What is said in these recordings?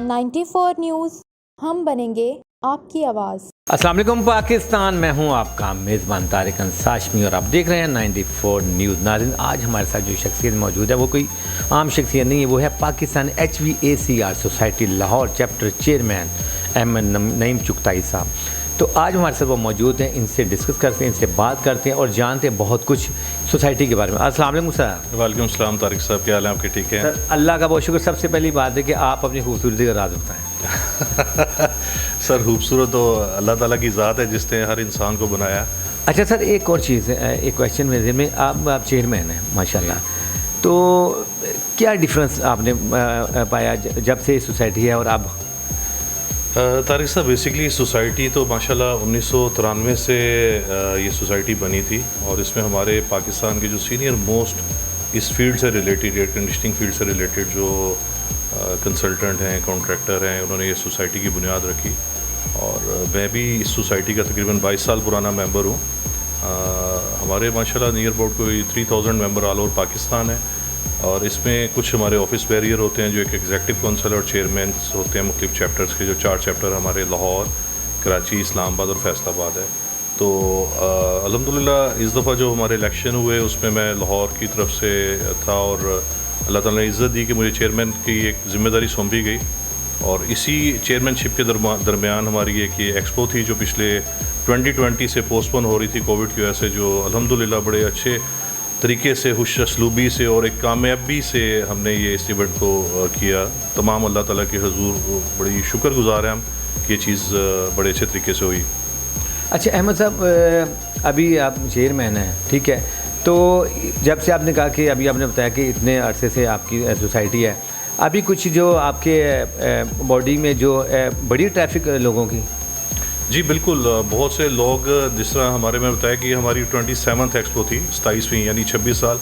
94 news, ہم بنیں گے آپ کی آواز۔ السلام علیکم پاکستان، میں ہوں آپ کا میزبان طارق انصاری اور آپ دیکھ رہے ہیں 94 نیوز۔ ناظرین، آج ہمارے ساتھ جو شخصیت موجود ہے وہ کوئی عام شخصیت نہیں ہے، وہ ہے Pakistan HVACR society Lahore chapter chairman Ahmed Naeem Chughtai صاحب۔ تو آج ہمارے ساتھ وہ موجود ہیں، ان سے ڈسکس کرتے ہیں، ان سے بات کرتے ہیں اور جانتے ہیں بہت کچھ سوسائٹی کے بارے میں۔ السلام علیکم سر۔ وعلیکم السلام طارق صاحب، کیا حال ہے آپ کے؟ ٹھیک ہے سر، اللہ کا بہت شکر۔ سب سے پہلی بات ہے کہ آپ اپنی خوبصورتی کا راز بتائیں۔ سر، خوبصورت تو اللہ تعالیٰ کی ذات ہے جس نے ہر انسان کو بنایا۔ اچھا سر، ایک اور چیز ہے، ایک کویشچن میرے ذہن میں، آپ چیئرمین ہیں ماشاءاللہ، تو کیا ڈفرینس آپ نے پایا جب سے سوسائٹی ہے اور اب؟ طارق صاحب، بیسکلی سوسائٹی تو ماشاءاللہ 1993 سے یہ سوسائٹی بنی تھی، اور اس میں ہمارے پاکستان کے جو سینئر موسٹ اس فیلڈ سے ریلیٹڈ، ایئر کنڈیشننگ فیلڈ سے ریلیٹڈ جو کنسلٹنٹ ہیں، کانٹریکٹر ہیں، انہوں نے یہ سوسائٹی کی بنیاد رکھی، اور میں بھی اس سوسائٹی کا تقریباً 22 سال پرانا ممبر ہوں۔ ہمارے ماشاءاللہ نیئر اباؤٹ کوئی 3000 ممبر آل اوور پاکستان ہیں، اور اس میں کچھ ہمارے آفس بیریئر ہوتے ہیں جو ایک ایگزیکٹو کونسل اور چیئرمینس ہوتے ہیں مختلف چیپٹرز کے، جو 4 چیپٹر ہمارے لاہور، کراچی، اسلام آباد اور فیصل آباد ہے۔ تو الحمدللہ اس دفعہ جو ہمارے الیکشن ہوئے اس میں میں لاہور کی طرف سے تھا، اور اللہ تعالیٰ نے عزت دی کہ مجھے چیئرمین کی ایک ذمہ داری سونپی گئی، اور اسی چیئرمین شپ کے درمیان ہماری ایک یہ ایکسپو تھی جو پچھلے 2020 سے پوسٹ پون ہو رہی تھی کووڈ کی وجہ سے، جو الحمدللہ بڑے اچھے طریقے سے، خوش اسلوبی سے اور ایک کامیابی سے ہم نے یہ اس ایونٹ کو کیا۔ تمام اللہ تعالیٰ کے حضور بڑی شکر گزار ہیں ہم کہ یہ چیز بڑے اچھے طریقے سے ہوئی۔ اچھا احمد صاحب، ابھی آپ چیئرمین ہیں، ٹھیک ہے، تو جب سے آپ نے کہا کہ ابھی آپ نے بتایا کہ اتنے عرصے سے آپ کی سوسائٹی ہے، ابھی کچھ جو آپ کے باڈی میں جو بڑی ٹریفک لوگوں کی؟ جی بالکل، بہت سے لوگ، جس طرح ہمارے میں بتایا کہ ہماری 27th ایکسپو تھی، 27ویں، یعنی 26 سال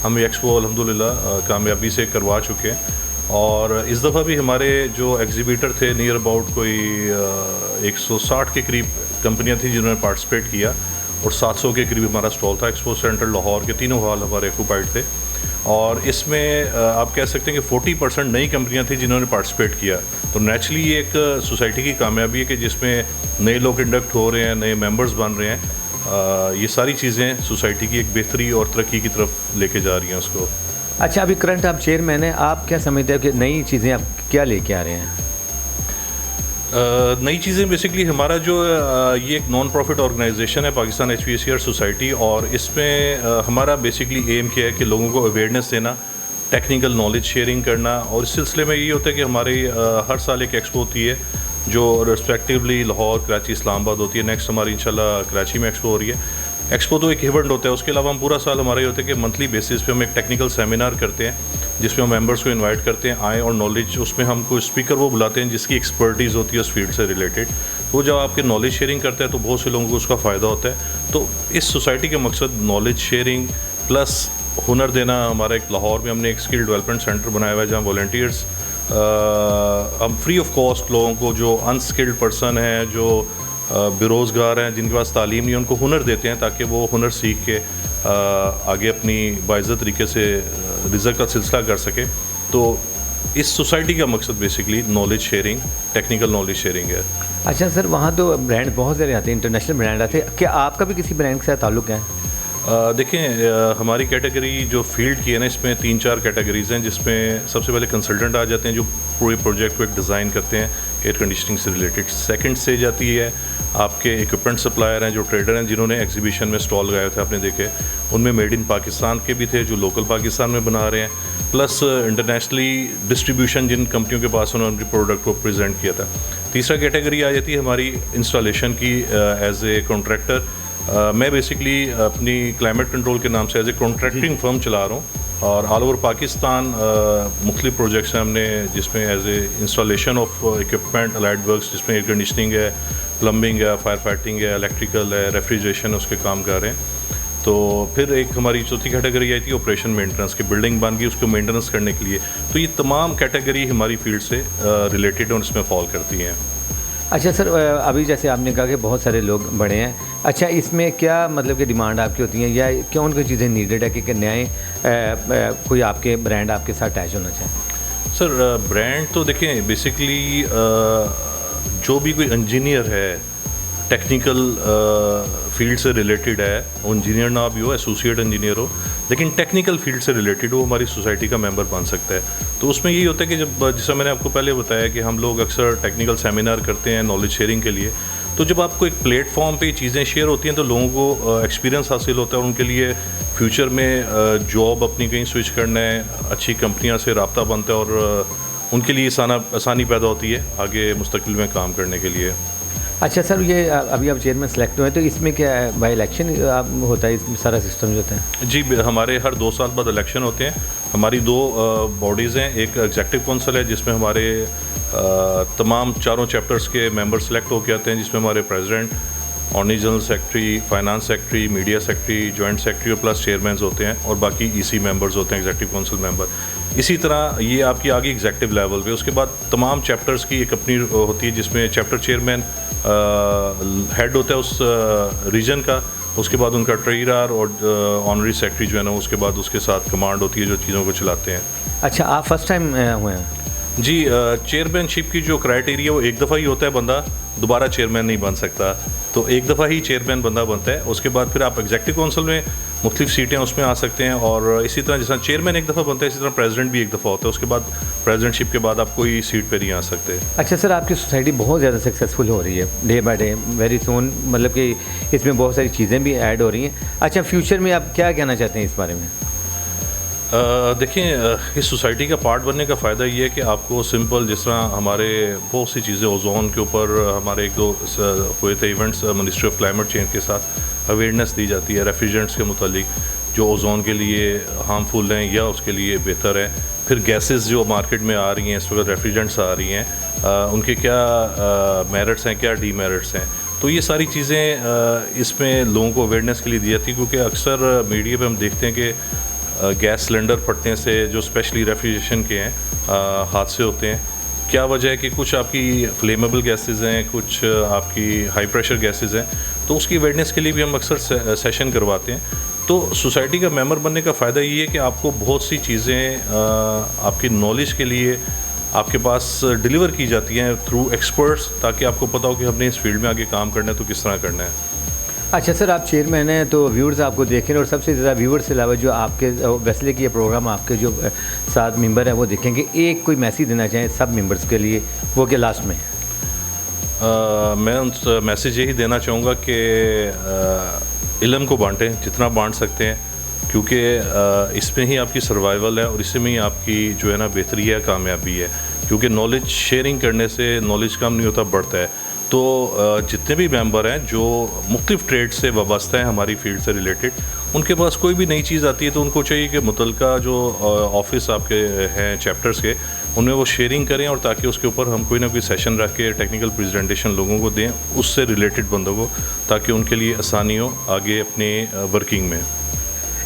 ہم یہ ایکسپو الحمدللہ کامیابی سے کروا چکے ہیں، اور اس دفعہ بھی ہمارے جو ایگزیبیٹر تھے نیئر اباؤٹ کوئی 160 کے قریب کمپنیاں تھیں جنہوں نے پارٹیسپیٹ کیا، اور 700 کے قریب ہمارا اسٹال تھا۔ ایکسپو سینٹر لاہور کے تینوں ہال ہمارے آکوپائڈ تھے، اور اس میں آپ کہہ سکتے ہیں کہ 40% نئی کمپنیاں تھیں جنہوں نے پارٹیسپیٹ کیا۔ تو نیچرلی یہ ایک سوسائٹی کی کامیابی ہے کہ جس میں نئے لوگ انڈکٹ ہو رہے ہیں، نئے ممبرز بن رہے ہیں، یہ ساری چیزیں سوسائٹی کی ایک بہتری اور ترقی کی طرف لے کے جا رہی ہیں اس کو۔ اچھا، ابھی کرنٹ آپ چیئرمین ہیں، آپ کیا سمجھتے ہیں کہ نئی چیزیں آپ کیا لے کے آ رہے ہیں؟ نئی چیزیں بیسکلی ہمارا جو یہ ایک نان پروفٹ آرگنائزیشن ہے پاکستان HVACR سوسائٹی، اور اس میں ہمارا بیسکلی ایم کیا ہے کہ لوگوں کو اویئرنیس دینا، ٹیکنیکل نالج شیئرنگ کرنا، اور اس سلسلے میں یہ ہوتا ہے کہ ہماری ہر سال ایک ایکسپو ہوتی ہے جو ریسپیکٹیولی لاہور، کراچی، اسلام آباد ہوتی ہے۔ نیکسٹ ہماری انشاءاللہ کراچی میں ایکسپو ہو رہی ہے۔ ایکسپو تو ایک ایونٹ ہوتا ہے، اس کے علاوہ ہم پورا سال ہمارا یہ ہوتا ہے کہ منتھلی بیسس پہ ہم ایک ٹیکنیکل سیمینار کرتے ہیں جس میں ہم ممبرس کو انوائٹ کرتے ہیں، آئیں اور نالج، اس میں ہم کو اسپیکر وہ بلاتے ہیں جس کی ایکسپرٹیز ہوتی ہے اس فیلڈ سے ریلیٹڈ، وہ جب آپ کے نالج شیئرنگ کرتے ہیں تو بہت سے لوگوں کو اس کا فائدہ ہوتا ہے۔ تو اس سوسائٹی کا مقصد نالج شیئرنگ پلس ہنر دینا۔ ہمارا ایک لاہور میں ہم نے ایک اسکل ڈیولپمنٹ سینٹر بنایا ہوا ہے جہاں والنٹیئرس ہم فری آف کاسٹ لوگوں کو، جو انسکلڈ پرسن ہیں، جو بے روزگار ہیں، جن کے پاس تعلیم نہیں، ان کو ہنر دیتے ہیں تاکہ وہ ہنر سیکھ کے آگے اپنی باعزت طریقے سے رزق کا سلسلہ کر سکے۔ تو اس سوسائٹی کا مقصد basically knowledge sharing, technical knowledge sharing ہے۔ اچھا سر، وہاں تو برانڈ بہت سارے آتے ہیں، انٹرنیشنل برانڈ آتے ہیں، کیا آپ کا بھی کسی برانڈ کے ساتھ تعلق ہے؟ دیکھیں، ہماری کیٹیگری جو فیلڈ کی ہے نا، اس میں 3-4 کیٹیگریز ہیں، جس میں سب سے پہلے کنسلٹنٹ آ جاتے ہیں جو پورے پروجیکٹ کو ایک ڈیزائن کرتے ہیں ایئر کنڈیشننگ سے ریلیٹڈ۔ سیکنڈ سے جاتی ہے آپ کے اکوپمنٹ سپلائر ہیں، جو ٹریڈر ہیں جنہوں نے ایگزیبیشن میں اسٹال لگائے تھے، آپ نے دیکھے، ان میں میڈ ان پاکستان کے بھی تھے جو لوکل پاکستان میں بنا رہے ہیں، پلس انٹرنیشنلی ڈسٹریبیوشن جن کمپنیوں کے پاس انہوں نے اپنے پروڈکٹ کو پریزنٹ کیا تھا۔ تیسرا کیٹیگری آ جاتی ہے ہماری انسٹالیشن کی، ایز اے کانٹریکٹر۔ میں بیسکلی اپنی کلائمیٹ کنٹرول کے نام سے ایز اے کانٹریکٹنگ فرم چلا رہا ہوں، اور آل اوور پاکستان مختلف پروجیکٹس ہیں ہم نے، جس میں as a installation of equipment, allied works, جس میں ایئر کنڈیشننگ ہے، پلمبنگ ہے، فائر فائٹنگ ہے، الیکٹریکل ہے، ریفریجریشن، اس کے کام کر رہے ہیں۔ تو پھر ایک ہماری چوتھی کیٹیگری آئی تھی آپریشن مینٹننس کی، بلڈنگ بن گئی اس کو مینٹننس کرنے کے لیے۔ تو یہ تمام کیٹیگری ہماری فیلڈ سے ریلیٹڈ اور اس میں فال کرتی ہیں۔ اچھا سر، ابھی جیسے آپ نے کہا کہ بہت سارے لوگ بڑے ہیں، اچھا اس میں کیا مطلب کہ ڈیمانڈ آپ کی ہوتی ہیں، یا کون سی چیزیں نیڈڈ ہے کہ نئے کوئی آپ کے برانڈ آپ کے ساتھ اٹیچ ہونا چاہیں؟ سر برانڈ تو دیکھیں بیسکلی جو بھی کوئی انجینئر ہے ٹیکنیکل فیلڈ سے ریلیٹڈ ہے، وہ انجینئر نہ بھی ہو، ایسوسیٹ انجینئر ہو، لیکن ٹیکنیکل فیلڈ سے ریلیٹڈ وہ ہماری سوسائٹی کا ممبر بن سکتا ہے. تو اس میں یہی ہوتا ہے کہ جب جیسا میں نے آپ کو پہلے بتایا کہ ہم لوگ اکثر ٹیکنیکل سیمینار کرتے ہیں نالج شیئرنگ کے لیے. تو جب آپ کو ایک پلیٹ فارم پہ یہ چیزیں شیئر ہوتی ہیں تو لوگوں کو ایکسپیرینس حاصل ہوتا ہے اور ان کے لیے فیوچر میں جاب اپنی کہیں سوئچ کرنا ہے، اچھی کمپنیاں سے رابطہ بنتا ہے اور ان کے لیے آسانی پیدا ہوتی ہے آگے مستقبل میں کام کرنے کے لیے. اچھا سر، یہ ابھی آپ چیئرمین سلیکٹ ہوئے ہیں تو اس میں کیا ہے، بائی الیکشن ہوتا ہے، اس میں سارا سسٹم جو ہوتا ہے؟ جی ہمارے ہر 2 سال بعد الیکشن ہوتے ہیں. ہماری 2 باڈیز ہیں، ایک ایگزیکٹو کونسل ہے جس میں ہمارے تمام 4 چیپٹرز کے ممبر سلیکٹ ہو کے آتے ہیں، جس میں ہمارے پریزیڈنٹ، آرنی general secretary, finance secretary, media secretary, joint secretary اور پلس چیئرمینز ہوتے ہیں اور باقی سی ممبرز ہوتے ہیں، ایگزیکٹو کونسل ممبر. اسی طرح یہ آپ کی آگے ایگزیکٹو لیول پہ. اس کے بعد تمام چیپٹرز کی ایک اپنی ہوتی ہے جس میں چیپٹر چیئرمین ہیڈ ہوتا ہے اس ریجن کا، اس کے بعد ان کا ٹریجرر اور آنری سیکرٹری جو ہے نا، اس کے بعد اس کے ساتھ کمانڈ ہوتی ہے جو چیزوں کو چلاتے ہیں. اچھا، آپ فرسٹ ٹائم ہوئے ہیں؟ جی چیئرمین شپ کی جو کرائٹیریا وہ ایک دفعہ ہی ہوتا ہے، بندہ دوبارہ چیئرمین نہیں بن سکتا، تو ایک دفعہ ہی چیئرمین بندہ بنتا ہے. اس کے بعد پھر آپ ایگزیکٹو کونسل میں مختلف سیٹیں اس میں آ سکتے ہیں اور اسی طرح جس طرح چیئرمین ایک دفعہ بنتا ہے اسی طرح پریزیڈنٹ بھی ایک دفعہ ہوتا ہے. اس کے بعد پریزیڈنٹ شپ کے بعد آپ کوئی سیٹ پہ نہیں آ سکتے. اچھا سر، آپ کی سوسائٹی بہت زیادہ سکسیزفل ہو رہی ہے day by day, very soon, مطلب کہ اس میں بہت ساری چیزیں بھی ایڈ ہو رہی ہیں. اچھا، فیوچر میں آپ کیا کہنا چاہتے ہیں اس بارے میں؟ دیکھیں اس سوسائٹی کا پارٹ بننے کا فائدہ یہ ہے کہ آپ کو سمپل، جس طرح ہمارے بہت سی چیزیں اوزون کے اوپر ہمارے 1-2 ہوئے تھے events ministry of climate change کے ساتھ، اویئرنیس دی جاتی ہے ریفریجرنٹس کے متعلق جو اوزون کے لیے ہارمفل ہیں یا اس کے لیے بہتر ہے. پھر گیسز جو مارکیٹ میں آ رہی ہیں اس وقت ریفریجرنٹس آ رہی ہیں، ان کے کیا میرٹس ہیں، کیا ڈی میرٹس ہیں. تو یہ ساری چیزیں اس میں لوگوں کو اویئرنیس کے لیے دی جاتی ہے، کیونکہ اکثر میڈیا پہ ہم دیکھتے ہیں کہ گیس سلنڈر پھٹنے سے جو اسپیشلی ریفریجریشن کے ہیں حادثے ہوتے ہیں. کیا وجہ ہے کہ کچھ آپ کی فلیمیبل گیسز ہیں، کچھ آپ کی ہائی پریشر گیسز ہیں، تو اس کی اویئرنیس کے لیے بھی ہم اکثر سیشن کرواتے ہیں. تو سوسائٹی کا ممبر بننے کا فائدہ یہ ہے کہ آپ کو بہت سی چیزیں آپ کی نالج کے لیے آپ کے پاس ڈیلیور کی جاتی ہیں تھرو ایکسپرٹس، تاکہ آپ کو پتہ ہو کہ ہم نے اس فیلڈ میں آگے کام کرنا ہے تو کس طرح کرنا ہے. اچھا سر، آپ چیئرمین ہیں تو ویورز آپ کو دیکھیں اور سب سے زیادہ ویورز سے علاوہ جو آپ کے ویسلے کی یہ پروگرام آپ کے جو 7 ممبر ہیں وہ دیکھیں گے، ایک کوئی میسیج دینا چاہیں سب ممبرز کے لیے، وہ کہ لاسٹ میں میں میسیج یہی دینا چاہوں گا کہ علم کو بانٹیں جتنا بانٹ سکتے ہیں، کیونکہ اس میں ہی آپ کی سروائیول ہے اور اس میں ہی آپ کی جو ہے نا بہتری ہے، کامیابی ہے. کیونکہ نالج شیئرنگ کرنے سے نالج کم نہیں ہوتا، بڑھتا ہے. تو جتنے بھی ممبر ہیں جو مختلف ٹریڈ سے وابستہ ہیں ہماری فیلڈ سے ریلیٹڈ، ان کے پاس کوئی بھی نئی چیز آتی ہے تو ان کو چاہیے کہ متعلقہ جو آفس آپ کے ہیں چیپٹرز کے، ان میں وہ شیئرنگ کریں اور تاکہ اس کے اوپر ہم کوئی نہ کوئی سیشن رکھ کے ٹیکنیکل پریزنٹیشن لوگوں کو دیں اس سے ریلیٹڈ بندوں کو، تاکہ ان کے لیے آسانی ہو آگے اپنے ورکنگ میں.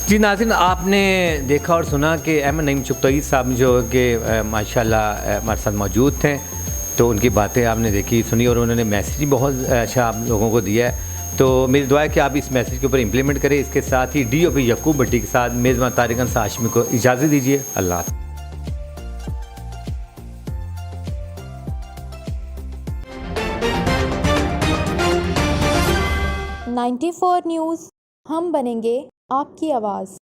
جی ناظرین، آپ نے دیکھا اور سنا کہ احمد نعیم چغتائی صاحب جو کہ ماشاءاللہ ہمارے ساتھ موجود تھے، تو ان کی باتیں آپ نے دیکھی سنی اور انہوں نے میسیج بھی بہت اچھا آپ لوگوں کو دیا ہے. تو میری دعا ہے کہ آپ اس میسیج کے اوپر امپلیمنٹ کریں. اس کے ساتھ ہی ڈی او پی یعقوب بھٹی کے ساتھ میزبان طارق انصار ہاشمی کو اجازت دیجیے. اللہ حافظ. 94 نیوز، ہم بنیں گے آپ کی آواز.